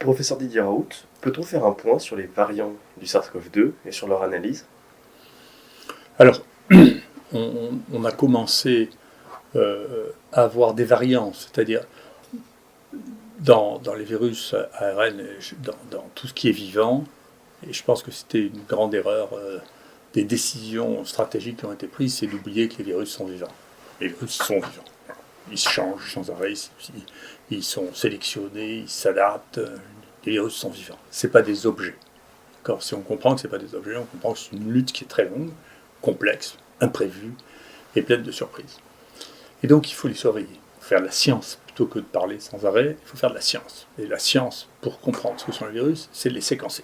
Professeur Didier Raoult, peut-on faire un point sur les variants du SARS-CoV-2 et sur leur analyse? Alors, on a commencé à avoir des variants, c'est-à-dire dans les virus ARN, dans tout ce qui est vivant, et je pense que c'était une grande erreur des décisions stratégiques qui ont été prises, c'est d'oublier que les virus sont vivants. Les virus sont vivants. Ils changent sans arrêt, ils sont sélectionnés, ils s'adaptent. Les virus sont vivants. Ce pas des objets. D'accord. Si on comprend que ce pas des objets, on comprend que c'est une lutte qui est très longue, complexe, imprévue et pleine de surprises. Et donc il faut les surveiller. Il faut faire de la science plutôt que de parler sans arrêt. Il faut faire de la science. Et la science, pour comprendre ce que sont les virus, c'est de les séquencer.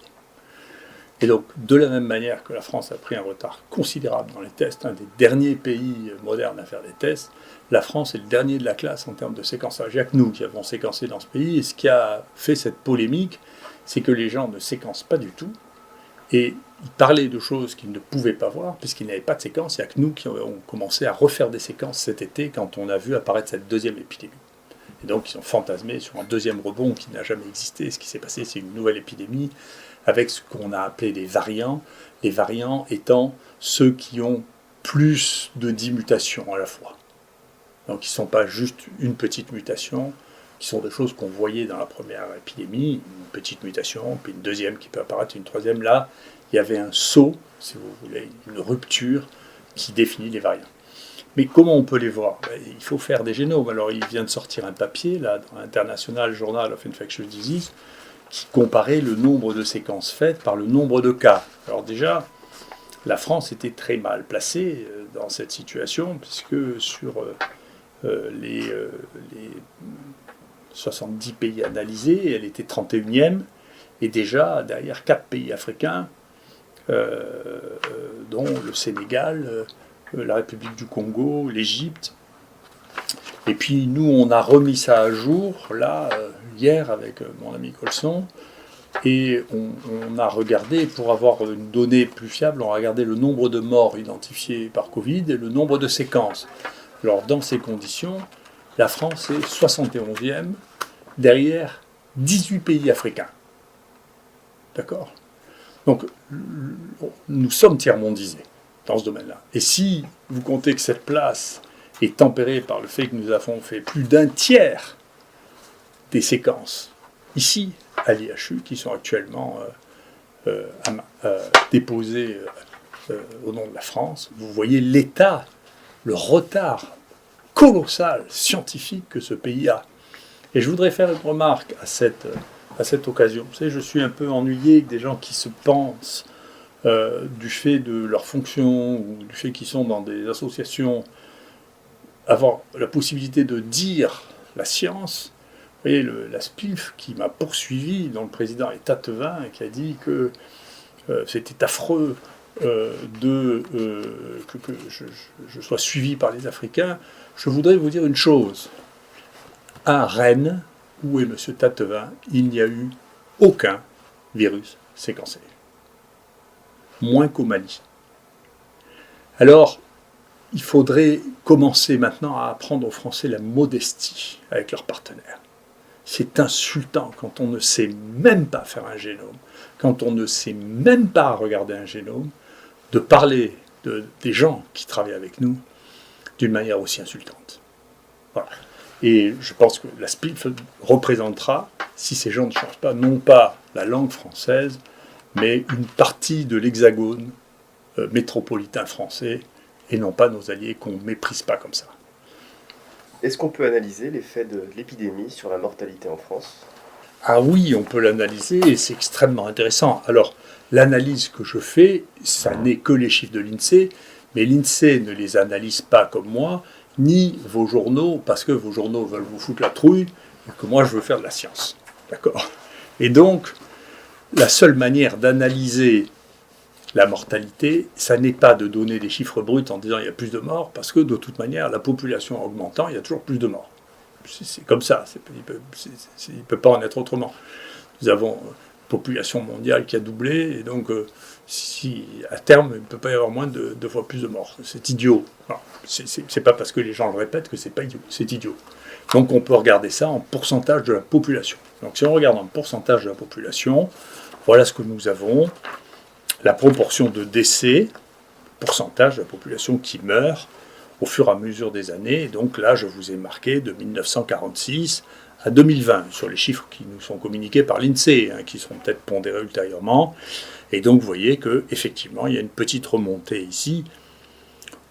Et donc, de la même manière que la France a pris un retard considérable dans les tests, un des derniers pays modernes à faire des tests, la France est le dernier de la classe en termes de séquençage. Il n'y a que nous qui avons séquencé dans ce pays. Et ce qui a fait cette polémique, c'est que les gens ne séquencent pas du tout. Et ils parlaient de choses qu'ils ne pouvaient pas voir, puisqu'ils n'avaient pas de séquence. Il n'y a que nous qui avons commencé à refaire des séquences cet été, quand on a vu apparaître cette deuxième épidémie. Et donc, ils ont fantasmé sur un deuxième rebond qui n'a jamais existé. Ce qui s'est passé, c'est une nouvelle épidémie, avec ce qu'on a appelé les variants étant ceux qui ont plus de 10 mutations à la fois. Donc ils ne sont pas juste une petite mutation, qui sont des choses qu'on voyait dans la première épidémie, une petite mutation, puis une deuxième qui peut apparaître, une troisième. Là, il y avait un saut, si vous voulez, une rupture qui définit les variants. Mais comment on peut les voir? Il faut faire des génomes. Alors il vient de sortir un papier, là, dans l'International Journal of Infectious Disease, qui comparait le nombre de séquences faites par le nombre de cas. Alors déjà, la France était très mal placée dans cette situation, puisque sur les 70 pays analysés, elle était 31e, et déjà derrière 4 pays africains, dont le Sénégal, la République du Congo, l'Égypte. Et puis nous, on a remis ça à jour, là, hier, avec mon ami Colson, et on a regardé, pour avoir une donnée plus fiable, on a regardé le nombre de morts identifiés par Covid et le nombre de séquences. Alors dans ces conditions, la France est 71e, derrière 18 pays africains. D'accord? Donc nous sommes tiers-mondisés dans ce domaine-là. Et si vous comptez que cette place est tempérée par le fait que nous avons fait plus d'un tiers des séquences ici à l'IHU, qui sont actuellement déposées au nom de la France, vous voyez l'état, le retard colossal scientifique que ce pays a. Et je voudrais faire une remarque à cette occasion. Vous savez, je suis un peu ennuyé que des gens qui se pensent du fait de leur fonction ou du fait qu'ils sont dans des associations avoir la possibilité de dire la science. Vous voyez, la SPIF qui m'a poursuivi, dont le président est Tatevin, et qui a dit que c'était affreux que je sois suivi par les Africains. Je voudrais vous dire une chose. À Rennes, où est M. Tatevin, il n'y a eu aucun virus séquencé. Moins qu'au Mali. Alors, il faudrait commencer maintenant à apprendre aux Français la modestie avec leurs partenaires. C'est insultant quand on ne sait même pas faire un génome, quand on ne sait même pas regarder un génome, de parler des gens qui travaillent avec nous d'une manière aussi insultante. Voilà. Et je pense que la SPIF représentera, si ces gens ne changent pas, non pas la langue française, mais une partie de l'hexagone métropolitain français, et non pas nos alliés qu'on ne méprise pas comme ça. Est-ce qu'on peut analyser l'effet de l'épidémie sur la mortalité en France? Ah oui, on peut l'analyser, et c'est extrêmement intéressant. Alors, l'analyse que je fais, ça n'est que les chiffres de l'INSEE, mais l'INSEE ne les analyse pas comme moi, ni vos journaux, parce que vos journaux veulent vous foutre la trouille, et que moi je veux faire de la science. D'accord? Et donc, la seule manière d'analyser la mortalité, ça n'est pas de donner des chiffres bruts en disant il y a plus de morts, parce que de toute manière, la population augmentant, il y a toujours plus de morts. C'est comme ça, il ne peut pas en être autrement. Nous avons une population mondiale qui a doublé, et donc si à terme, il ne peut pas y avoir moins de 2 fois plus de morts. C'est idiot. C'est pas parce que les gens le répètent que c'est pas idiot, c'est idiot. Donc on peut regarder ça en pourcentage de la population. Donc si on regarde en pourcentage de la population, voilà ce que nous avons. La proportion de décès, pourcentage de la population qui meurt au fur et à mesure des années. Et donc là, je vous ai marqué de 1946 à 2020, sur les chiffres qui nous sont communiqués par l'INSEE, qui seront peut-être pondérés ultérieurement. Et donc vous voyez qu'effectivement, il y a une petite remontée ici.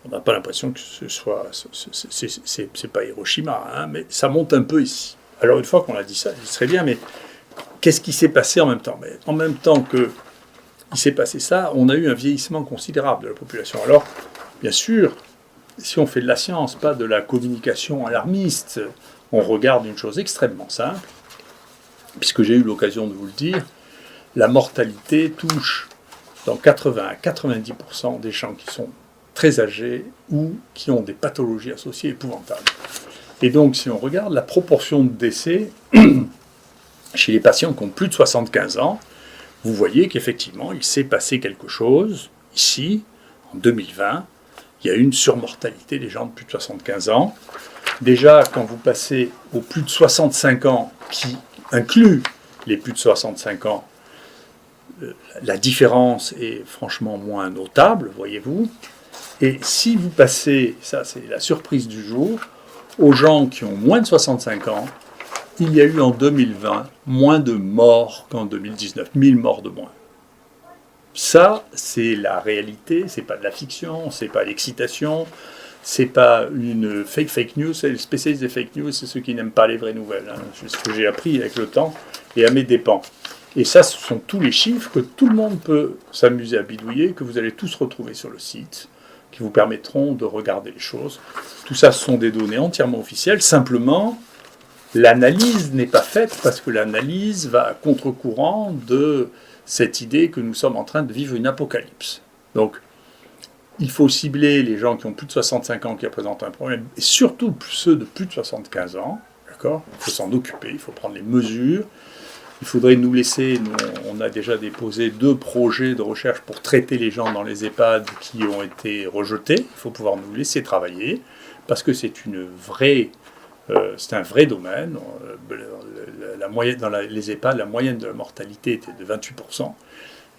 On n'a pas l'impression que ce soit... C'est pas Hiroshima, mais ça monte un peu ici. Alors une fois qu'on a dit ça, il serait bien, mais qu'est-ce qui s'est passé en même temps? Mais en même temps qu'il s'est passé ça, on a eu un vieillissement considérable de la population. Alors, bien sûr, si on fait de la science, pas de la communication alarmiste, on regarde une chose extrêmement simple, puisque j'ai eu l'occasion de vous le dire, la mortalité touche dans 80 à 90% des gens qui sont très âgés ou qui ont des pathologies associées épouvantables. Et donc, si on regarde la proportion de décès chez les patients qui ont plus de 75 ans, vous voyez qu'effectivement, il s'est passé quelque chose ici, en 2020. Il y a eu une surmortalité des gens de plus de 75 ans. Déjà, quand vous passez aux plus de 65 ans, qui inclut les plus de 65 ans, la différence est franchement moins notable, voyez-vous. Et si vous passez, ça c'est la surprise du jour, aux gens qui ont moins de 65 ans, il y a eu en 2020 moins de morts qu'en 2019, 1000 morts de moins. Ça, c'est la réalité, c'est pas de la fiction, c'est pas l'excitation, c'est pas une fake news. Les spécialistes des fake news, c'est ceux qui n'aiment pas les vraies nouvelles. C'est ce que j'ai appris avec le temps et à mes dépens. Et ça, ce sont tous les chiffres que tout le monde peut s'amuser à bidouiller, que vous allez tous retrouver sur le site, qui vous permettront de regarder les choses. Tout ça, ce sont des données entièrement officielles. Simplement, l'analyse n'est pas faite parce que l'analyse va à contre-courant de cette idée que nous sommes en train de vivre une apocalypse. Donc, il faut cibler les gens qui ont plus de 65 ans qui représentent un problème, et surtout ceux de plus de 75 ans. D'accord ? Il faut s'en occuper, il faut prendre les mesures. Il faudrait nous laisser, on a déjà déposé 2 projets de recherche pour traiter les gens dans les EHPAD qui ont été rejetés. Il faut pouvoir nous laisser travailler, parce que c'est un vrai domaine. Dans les EHPAD, la moyenne de la mortalité était de 28%.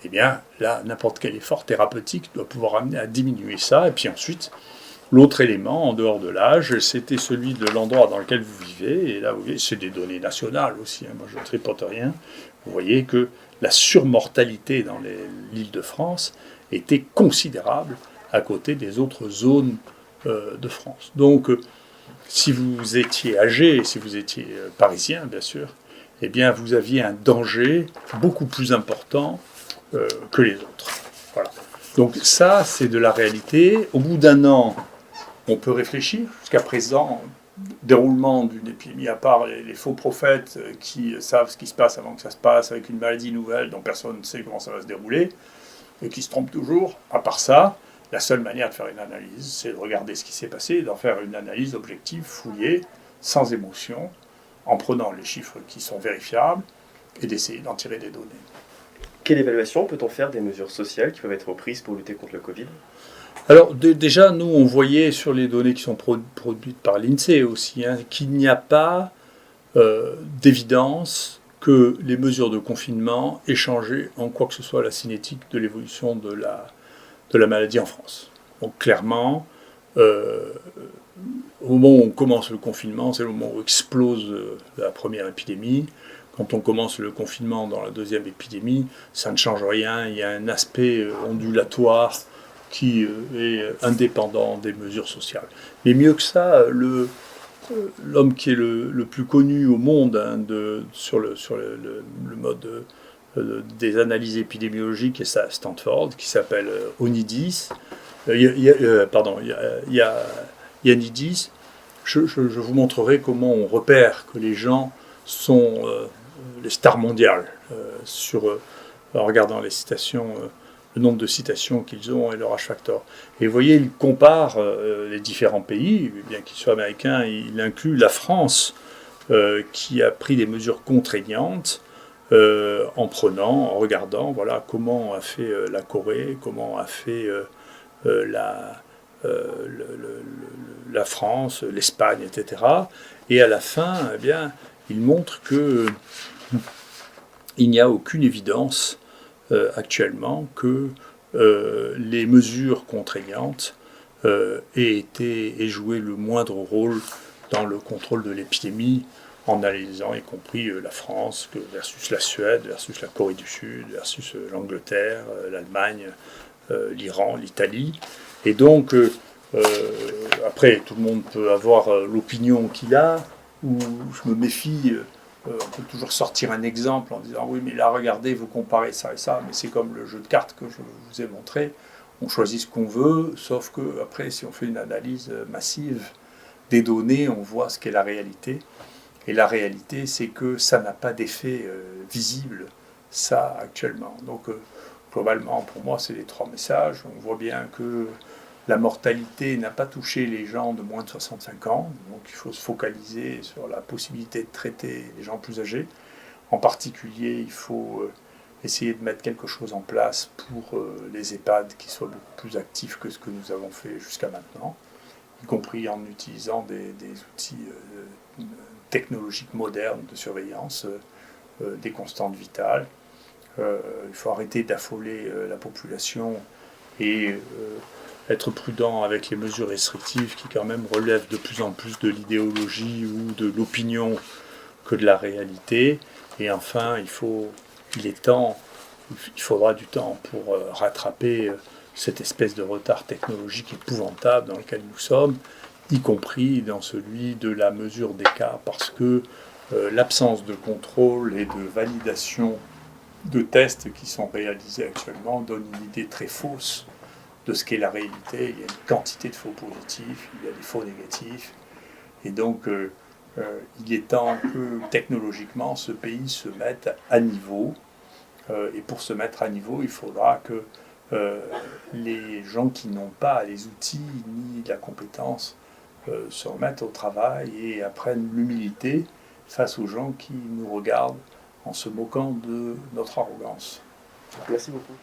Eh bien, là, n'importe quel effort thérapeutique doit pouvoir amener à diminuer ça. Et puis ensuite, l'autre élément, en dehors de l'âge, c'était celui de l'endroit dans lequel vous vivez. Et là, vous voyez, c'est des données nationales aussi. Moi, je ne tripote rien. Vous voyez que la surmortalité dans l'Île-de-France était considérable à côté des autres zones de France. Donc, si vous étiez âgé, si vous étiez parisien, bien sûr, eh bien, vous aviez un danger beaucoup plus important que les autres. Voilà. Donc ça, c'est de la réalité. Au bout d'un an, on peut réfléchir. Jusqu'à présent, déroulement d'une épidémie, à part les faux prophètes qui savent ce qui se passe avant que ça se passe, avec une maladie nouvelle dont personne ne sait comment ça va se dérouler, et qui se trompent toujours. À part ça, la seule manière de faire une analyse, c'est de regarder ce qui s'est passé, et d'en faire une analyse objective, fouillée, sans émotion, en prenant les chiffres qui sont vérifiables, et d'essayer d'en tirer des données. Quelle évaluation peut-on faire des mesures sociales qui peuvent être prises pour lutter contre le Covid ? Alors déjà, nous, on voyait sur les données qui sont produites par l'INSEE aussi, qu'il n'y a pas d'évidence que les mesures de confinement aient changé en quoi que ce soit la cinétique de l'évolution de la maladie en France. Donc clairement, au moment où on commence le confinement, c'est le moment où explose la première épidémie. Quand on commence le confinement dans la deuxième épidémie, ça ne change rien. Il y a un aspect ondulatoire qui est indépendant des mesures sociales. Mais mieux que ça, l'homme qui est le plus connu au monde sur le mode des analyses épidémiologiques, et ça à Stanford, qui s'appelle Onidis. Ioannidis. Je vous montrerai comment on repère que les gens sont les stars mondiales en regardant les citations, le nombre de citations qu'ils ont et leur H-factor. Et vous voyez, il compare les différents pays, bien qu'ils soient américains, il inclut la France qui a pris des mesures contraignantes en regardant, voilà, comment a fait la Corée, comment a fait la France, l'Espagne, etc. Et à la fin, eh bien, il montre que il n'y a aucune évidence actuellement que les mesures contraignantes aient joué le moindre rôle dans le contrôle de l'épidémie, en analysant y compris la France versus la Suède, versus la Corée du Sud, versus l'Angleterre, l'Allemagne, l'Iran, l'Italie. Et donc, après, tout le monde peut avoir l'opinion qu'il a, ou je me méfie. On peut toujours sortir un exemple en disant oui, mais là, regardez, vous comparez ça et ça, mais c'est comme le jeu de cartes que je vous ai montré. On choisit ce qu'on veut, sauf que après, si on fait une analyse massive des données, on voit ce qu'est la réalité. Et la réalité, c'est que ça n'a pas d'effet visible, ça, actuellement. Donc, globalement, pour moi, c'est les trois messages. On voit bien que la mortalité n'a pas touché les gens de moins de 65 ans, donc il faut se focaliser sur la possibilité de traiter les gens plus âgés. En particulier, il faut essayer de mettre quelque chose en place pour les EHPAD qui soient beaucoup plus actifs que ce que nous avons fait jusqu'à maintenant, y compris en utilisant des outils technologiques modernes de surveillance, des constantes vitales. Il faut arrêter d'affoler la population et être prudent avec les mesures restrictives qui quand même relèvent de plus en plus de l'idéologie ou de l'opinion que de la réalité. Et enfin, il faudra du temps pour rattraper cette espèce de retard technologique épouvantable dans lequel nous sommes, y compris dans celui de la mesure des cas, parce que l'absence de contrôle et de validation de tests qui sont réalisés actuellement donne une idée très fausse de ce qu'est la réalité. Il y a une quantité de faux positifs, il y a des faux négatifs, et donc il est temps que technologiquement ce pays se mette à niveau, et pour se mettre à niveau, il faudra que les gens qui n'ont pas les outils ni la compétence se remettent au travail et apprennent l'humilité face aux gens qui nous regardent en se moquant de notre arrogance. Merci beaucoup.